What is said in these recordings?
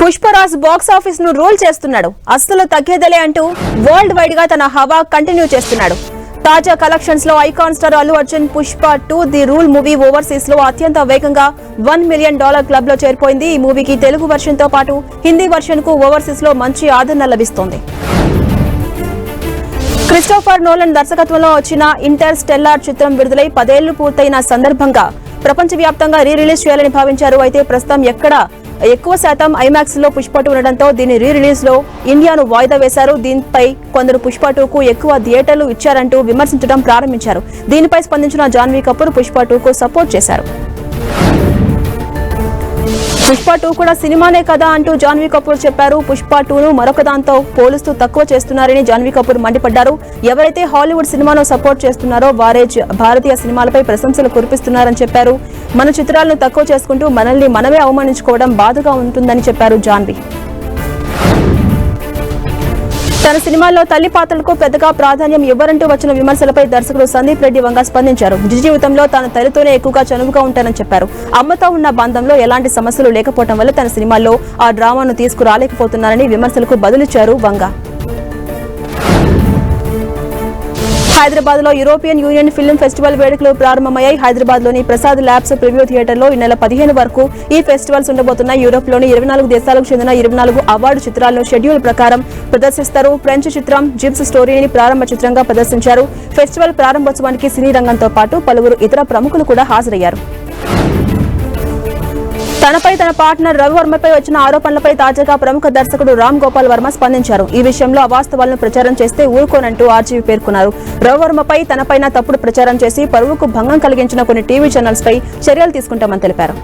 Pushparaj box office ను rule చేస్తున్నాడు. అస్సలు తగ్గేదలే అంటూ వరల్డ్ వైడ్ గా తన హవా కంటిన్యూ చేస్తున్నాడు. తాజా కలెక్షన్స్ లో icon star Allu Arjun Pushpa 2 the rule movie overseas లో అత్యంత వేగంగా $1 మిలియన్ క్లబ్ లో చేరిపోయింది. ఈ మూవీకి తెలుగు వర్షన్ తో పాటు హిందీ వర్షన్ కు ఓవర్సీస్ లో మంచి ఆదరణ లభిస్తోంది. క్రిస్టోఫర్ నోలన్ దర్శకత్వంలో వచ్చిన ఇంటర్స్టెల్లార్ చిత్రం విడుదలై 10 ఏళ్లు పూర్తయిన సందర్భంగా ప్రపంచవ్యాప్తంగా రిలీజ్ చేయాలని భావించారు. అయితే ప్రస్తుతం ఎక్కువ శాతం ఐమాక్స్ లో పుష్ప 2 ఉండడంతో దీని రిలీజ్ లో ఇండియాను వాయిదా వేశారు. దీనిపై కొందరు పుష్ప 2 కు ఎక్కువ థియేటర్లు ఇచ్చారంటూ విమర్శించడం ప్రారంభించారు. దీనిపై స్పందించిన జాన్వీ కపూర్ పుష్ప 2 కు సపోర్ట్ చేశారు. పుష్ప 2 కూడా సినిమానే కదా అంటూ జాన్వీ కపూర్ చెప్పారు. పుష్ప 2 ను మరొక దాంతో పోలుస్తూ తక్కువ చేస్తున్నారని జాన్వీ కపూర్ మండిపడ్డారు. ఎవరైతే హాలీవుడ్ సినిమాను సపోర్ట్ చేస్తున్నారో వారే భారతీయ సినిమాలపై ప్రశంసలు కురిపిస్తున్నారని చెప్పారు. మన చిత్రాలను తక్కువ చేసుకుంటూ మనల్ని మనమే అవమానించుకోవడం బాధగా ఉంటుందని చెప్పారు జాన్వీ. తన సినిమాల్లో తల్లి పాత్రలకు పెద్దగా ప్రాధాన్యం ఇవ్వరంటూ వచ్చిన విమర్శలపై దర్శకుడు సందీప్ రెడ్డి వంగ స్పందించారు. నిజ జీవితంలో తాను తల్లితోనే ఎక్కువగా చనువుగా ఉంటానని చెప్పారు. అమ్మతో ఉన్న బంధంలో ఎలాంటి సమస్యలు లేకపోవడం వల్ల తన సినిమాల్లో ఆ డ్రామాను తీసుకురాలేకపోతున్నారని విమర్శలకు బదులిచ్చారు వంగ. హైదరాబాద్ లో యూరోపియన్ యూనియన్ ఫిల్మ్ ఫెస్టివల్ వేడుకలు ప్రారంభమయ్యాయి. హైదరాబాద్ లోని ప్రసాద్ ల్యాబ్స్ ప్రివ్యూ థియేటర్ లో ఈ నెల 15 వరకు ఈ ఫెస్టివల్స్ ఉండబోతున్నాయి. యూరోప్ లోని 24 దేశాలకు చెందిన 24 అవార్డు చిత్రాలను షెడ్యూల్ ప్రకారం ప్రదర్శిస్తారు. ఫ్రెంచ్ చిత్రం జిప్స్ స్టోరీని ప్రారంభ చిత్రంగా ప్రదర్శించారు. ఫెస్టివల్ ప్రారంభోత్సవానికి సినీ రంగంతో పాటు పలువురు ఇతర ప్రముఖులు కూడా హాజరయ్యారు. తనపై తన పార్ట్నర్ రవి వర్మపై వచ్చిన ఆరోపణలపై తాజాగా ప్రముఖ దర్శకుడు రామ్ గోపాల్ వర్మ స్పందించారు. ఈ విషయంలో అవాస్తవాలను ప్రచారం చేస్తే ఊరుకోనంటూ ఆర్జీవీ పేర్కొన్నారు. రవి వర్మపై తనపైన తప్పుడు ప్రచారం చేసి పరువుకు భంగం కలిగించిన కొన్ని టీవీ ఛానల్స్ పై చర్యలు తీసుకుంటామని తెలిపారు.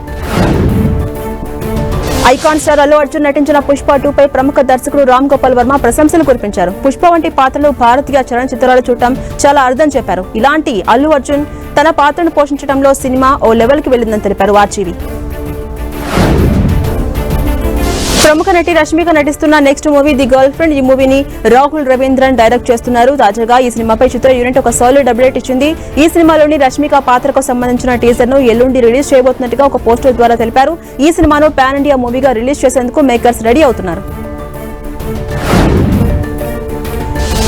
ఐకాన్ స్టార్ అల్లు అర్జున్ నటించిన పుష్ప 2 పై ప్రముఖ దర్శకుడు రామ్ గోపాల్ వర్మ ప్రశంసలు కురిపించారు. పుష్ప వంటి పాత్రలు భారతీయ చలనచిత్రాలు చూడటం చాలా అర్థం చెప్పారు. ఇలాంటి అల్లు అర్జున్ తన పాత్రను పోషించడంలో సినిమా ఓ లెవెల్ కి వెళ్లిందని తెలిపారు ఆర్జీవీ. ప్రముఖ నటి రష్మిక నటిస్తున్న next movie the girl friend. ఈ మూవీని రాహుల్ రవీంద్రన్ డైరెక్ట్ చేస్తున్నారు. తాజాగా ఈ సినిమాపై చిత్ర యూనిట్ ఒక సాలిడ్ అప్డేట్ ఇచ్చింది. ఈ సినిమాలోని రష్మిక పాత్రకు సంబంధించిన టీజర్ ను ఎల్లుండి రిలీజ్ చేయబోతున్నట్టుగా ఒక పోస్టర్ ద్వారా తెలిపారు. ఈ సినిమాను పాన్ ఇండియా మూవీగా రిలీజ్ చేసేందుకు మేకర్స్ రెడీ అవుతున్నారు.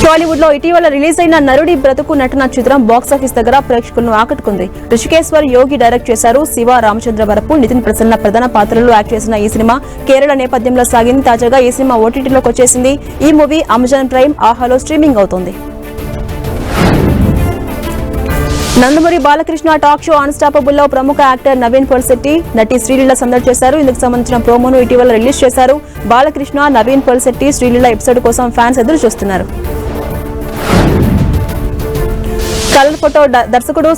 టాలీవుడ్ లో ఇటీవల రిలీజ్ అయిన నరుడి బ్రతుకు నటన చిత్రం బాక్సాఫీస్ దగ్గర ప్రేక్షకులను ఆకట్టుకుంది. రిషికేశ్వర్ యోగి డైరెక్ట్ చేశారు. శివ, రామచంద్ర వరపు, నితిన్ ప్రసన్న ప్రధాన పాత్రల్లో యాక్ట్ చేసిన ఈ సినిమా కేరళ నేపథ్యంలో సాగింది. తాజాగా ఈ సినిమా ఓటీటీలోకి వచ్చేసింది. ఈ మూవీ అమెజాన్ ప్రైమ్, ఆహాలో స్ట్రీమింగ్ అవుతోంది. Nandamuri Balakrishna talk show unstoppable లో ప్రముఖ యాక్టర్ నవీన్ పొల్శెట్టి, నటి శ్రీలీల సందడి చేశారు. ఇందుకు సంబంధించిన ప్రోమోను ఇటీవల రిలీజ్ చేశారు. బాలకృష్ణ, నవీన్ పొల్శెట్టి, శ్రీలీల ఎపిసోడ్ కోసం ఫ్యాన్స్ ఎదురు చూస్తున్నారు. కలర్ ఫోటో దర్శకుడు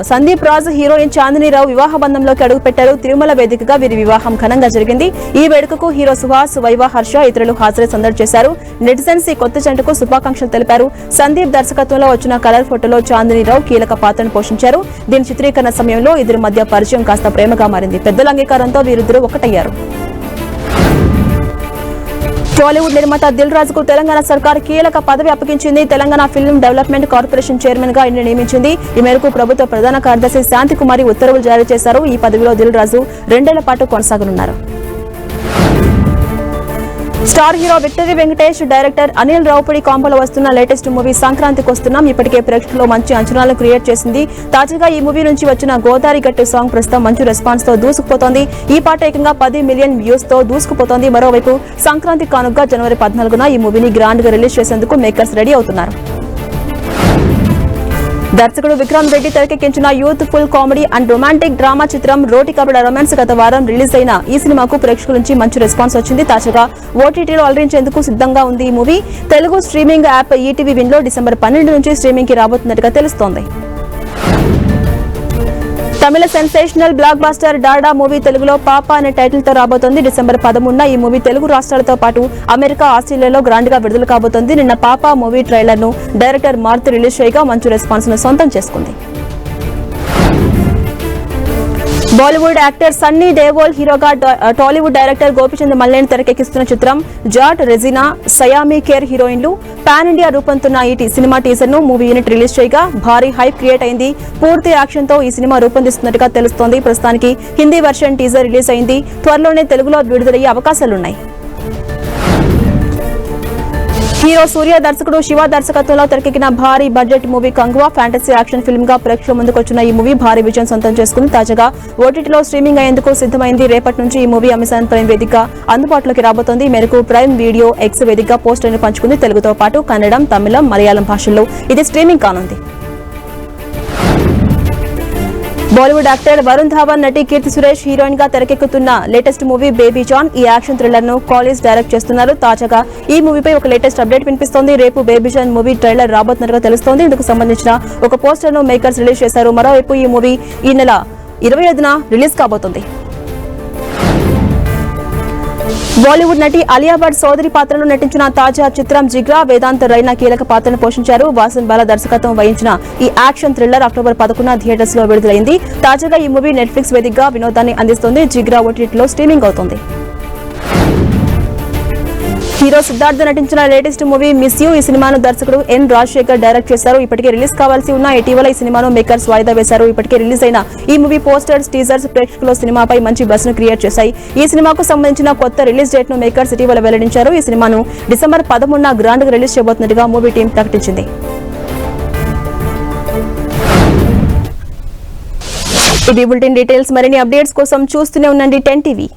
సందీప్ రాజ్, హీరోయిన్ చాందినీ రావు వివాహ బంధంలోకి అడుగుపెట్టారు. తిరుమల వేదికగా వీరి వివాహం ఘనంగా జరిగింది. ఈ వేడుకకు హీరో సుహాస్, వైవా, హర్ష ఇతరులు హాజరై సందడి చేశారు. నెటిజన్స్ ఈ కొత్త జంటకు శుభాకాంక్షలు తెలిపారు. సందీప్ దర్శకత్వంలో వచ్చిన కలర్ ఫోటోలో చాందినీ రావు కీలక పాత్రను పోషించారు. దీని చిత్రీకరణ సమయంలో ఇద్దరి మధ్య పరిచయం కాస్త ప్రేమగా మారింది. పెద్దల అంగీకారంతో వీరిద్దరూ ఒకటయ్యారు. టాలీవుడ్ నిర్మాత దిల్ రాజుకు తెలంగాణ సర్కార్ కీలక పదవి అప్పగించింది. Telangana film development corporation chairman గా ఆయన నియమించింది. ఈ మేరకు ప్రభుత్వ ప్రధాన కార్యదర్శి శాంతికుమారి ఉత్తర్వులు జారీ చేశారు. ఈ పదవిలో దిల్ రాజు 2 ఏళ్ల పాటు కొనసాగనున్నారు. Star hero Victory Venkatesh, director Anil Ravipudi కాంబోలో వస్తున్న లేటెస్ట్ మూవీ సంక్రాంతికి వస్తున్నాం ఇప్పటికే ప్రేక్షకుల్లో మంచి అంచనాలను క్రియేట్ చేసింది. తాజాగా ఈ మూవీ నుంచి వచ్చిన గోదారి గట్టు సాంగ్ ప్రస్తుతం మంచి రెస్పాన్స్ తో దూసుకుపోతోంది. ఈ పాట ఏకంగా 10 మిలియన్ వ్యూస్ తో దూసుకుపోతోంది. మరోవైపు సంక్రాంతి కానుకగా జనవరి 14న ఈ మూవీని గ్రాండ్ గా రిలీజ్ చేసేందుకు మేకర్స్ రెడీ అవుతున్నారు. దర్శకుడు విక్రమ్ రెడ్డి తెరకెక్కించిన youth full comedy and romantic drama చిత్రం రోటి కబడ రొమాన్స్ గత వారం రిలీజ్ అయిన ఈ సినిమాకు ప్రేక్షకుల నుంచి మంచి రెస్పాన్స్ వచ్చింది. తాజాగా ఓటీటీలో అలరించేందుకు సిద్ధంగా ఉంది ఈ movie. Telugu streaming app ETV win లో డిసెంబర్ 12 నుంచి స్ట్రీమింగ్ కి రాబోతున్నట్టుగా తెలుస్తోంది. తమిళ సెన్సేషనల్ బ్లాక్ బాస్టర్ డాడా మూవీ తెలుగులో పాప అనే టైటిల్ తో రాబోతోంది. డిసెంబర్ 13న ఈ మూవీ తెలుగు రాష్ట్రాలతో పాటు అమెరికా, ఆస్ట్రేలియాలో గ్రాండ్ గా విడుదల కాబోతోంది. నిన్న పాప మూవీ ట్రైలర్ ను డైరెక్టర్ మారుతి రిలీజ్ చేయగా మంచి రెస్పాన్స్ ను సొంతం చేసుకుంది. బాలీవుడ్ యాక్టర్ సన్నీ దేవోల్ హీరోగా టాలీవుడ్ డైరెక్టర్ గోపిచంద్ మల్లేని తెరకెక్కిస్తున్న చిత్రం జాట్, రెజినా, సయామి కేర్ హీరోయిన్లు పాన్ ఇండియా రూపొందుతున్న ఈ సినిమా టీజర్ ను మూవీ యూనిట్ రిలీజ్ చేయగా భారీ హైప్ క్రియేట్ అయింది. పూర్తి యాక్షన్ తో ఈ సినిమా రూపొందిస్తున్నట్టుగా తెలుస్తోంది. ప్రస్తుతానికి హిందీ వర్షన్ టీజర్ రిలీజ్ అయింది. త్వరలోనే తెలుగులో విడుదలయ్యే అవకాశాలున్నాయి. హీరో సూర్య, దర్శకుడు శివ దర్శకత్వంలో తెరకెక్కిన భారీ budget movie Kanguva fantasy action film గా ప్రేక్షకుల ముందుకొచ్చిన ఈ మూవీ భారీ విజయం సొంతం చేసుకుంది. తాజాగా ఓటీటీలో స్ట్రీమింగ్ అయ్యేందుకు సిద్ధమైంది. రేపటి నుంచి ఈ మూవీ అమెజాన్ ప్రైమ్ వేదికగా అందుబాటులోకి రాబోతోంది. ఈ మేరకు ప్రైమ్ వీడియో ఎక్స్ వేదికగా పోస్టర్ను పంచుకుంది. తెలుగుతో పాటు కన్నడం, తమిళం, మలయాళం భాషల్లో ఇది స్ట్రీమింగ్ కానుంది. బాలీవుడ్ యాక్టర్ వరుణ్ ధావన్, నటి కీర్తి సురేష్ హీరోయిన్ గా తెరకెక్కుతున్న లేటెస్ట్ మూవీ బేబీ జాన్. ఈ యాక్షన్ థ్రిల్లర్ ను కాలేజ్ డైరెక్ట్ చేస్తున్నారు. తాజాగా ఈ మూవీపై ఒక లేటెస్ట్ అప్డేట్ వినిపిస్తోంది. రేపు బేబీ జాన్ మూవీ ట్రైలర్ రాబోతున్నట్టుగా తెలుస్తోంది. ఇందుకు సంబంధించిన ఒక పోస్టర్ ను మేకర్స్ రిలీజ్ చేశారు. మరోవైపు ఈ మూవీ ఈ నెల 25న రిలీజ్ కాబోతుంది. బాలీవుడ్ నటి అలియా భట్ సోదరి పాత్రలో నటించిన తాజా చిత్రం జిగ్రా వేదాంత్ రైనా కీలక పాత్రను పోషించారు. వాసన్ బాలా దర్శకత్వం వహించిన ఈ యాక్షన్ థ్రిల్లర్ అక్టోబర్ 11న థియేటర్స్ లో విడుదలైంది. తాజాగా ఈ మూవీ నెట్ఫ్లిక్స్ వేదికగా వినోదాన్ని అందిస్తోంది. జిగ్రా ఓటీటీలో స్ట్రీమింగ్ అవుతుంది. హీరో సిద్ధార్థ్ నటించిన లేటెస్ట్ మూవీ మిస్ యూ. ఈ సినిమాను దర్శకుడు ఎన్ రాజశేఖర్ డైరెక్ట్ చేశారు. ఇప్పటికే రిలీజ్ కావాల్సి ఉన్న ఇటీవల ఈ సినిమాను మేకర్స్ వాయిదా వేశారు. ఇప్పటికే రిలీజ్ అయిన ఈ మూవీ పోస్టర్స్, టీజర్స్ ప్రేక్షకుల సినిమాపై మంచి బజ్ ను క్రియేట్ చేశాయి. ఈ సినిమాకు సంబంధించిన కొత్త రిలీజ్ డేట్ ను మేకర్స్ ఇటీవల వెల్లడించారు. ఈ సినిమాను డిసెంబర్ 13న గ్రాండ్ గా రిలీజ్ చేయబోతున్నట్టుగా మూవీ టీం ప్రకటించింది. ఇది బులెటిన్ డీటెయిల్స్. మరిన్ని అప్డేట్స్ కోసం చూస్తూనే ఉండండి 10 టీవీ.